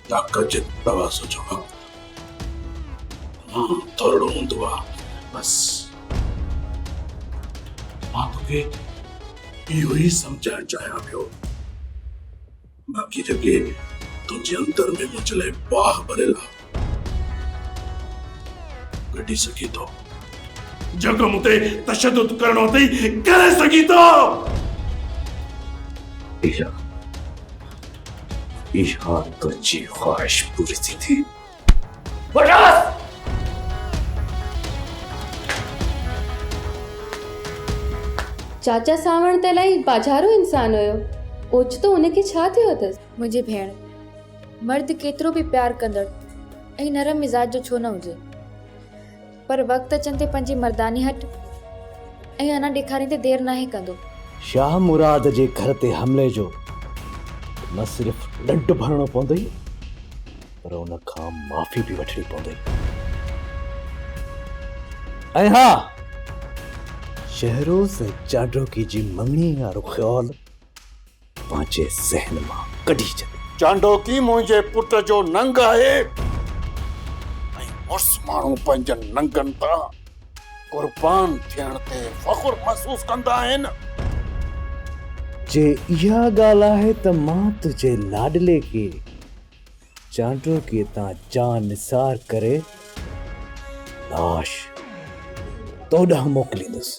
ताकत प्रवास जो थोड़ो हूंदो आहे बस मां तोखे इहो ई सम्झाइण चाहियां पियो बाक़ी जेके तुंहिंजे अंदर में मुंहिंजे लाइ बाह भरियल आहे कढी सघी थो जग मुते तशद्दुद करणो अथई करे सघी थो इहा तुंहिंजी ख्वाहिश पूरी थी थी बस चाचा सावण त इलाही बाज़ारो इंसान हुयो ओचितो उनखे छा थियो अथसि? मुंहिंजी भेण मर्द केतिरो बि प्यार कंदड़ ऐं नरम मिज़ाज जो छो न हुजे पर वक़्त अचनि ते पंहिंजी मर्दानी हट ऐं अञा ॾेखारींदे देरि नाहे कंदो। शाह मुराद जे घर ते हमले जो न सिर्फ़ ॾंड भरणो पवंदई पर उन खां माफ़ी बि वठणी पवंदई ऐं हा शहरोज़ ऐं चांडोकी जी मंगणी वारो ख़्याल पंहिंजे ज़हन मां कढी छॾे। चांडोकी मुंहिंजे पुट जो नंग आहे ऐं मुड़ुस माण्हू पंहिंजनि नंगनि तां कुर्बान थियण ते फ़ख्रु महसूस कंदा आहिनि। जे इहा ॻाल्हि आहे त मां तुंहिंजे लाडले खे चांडोकीअ तां जान निसार करे लाश तो ॾांहुं मोकिलींदुसि।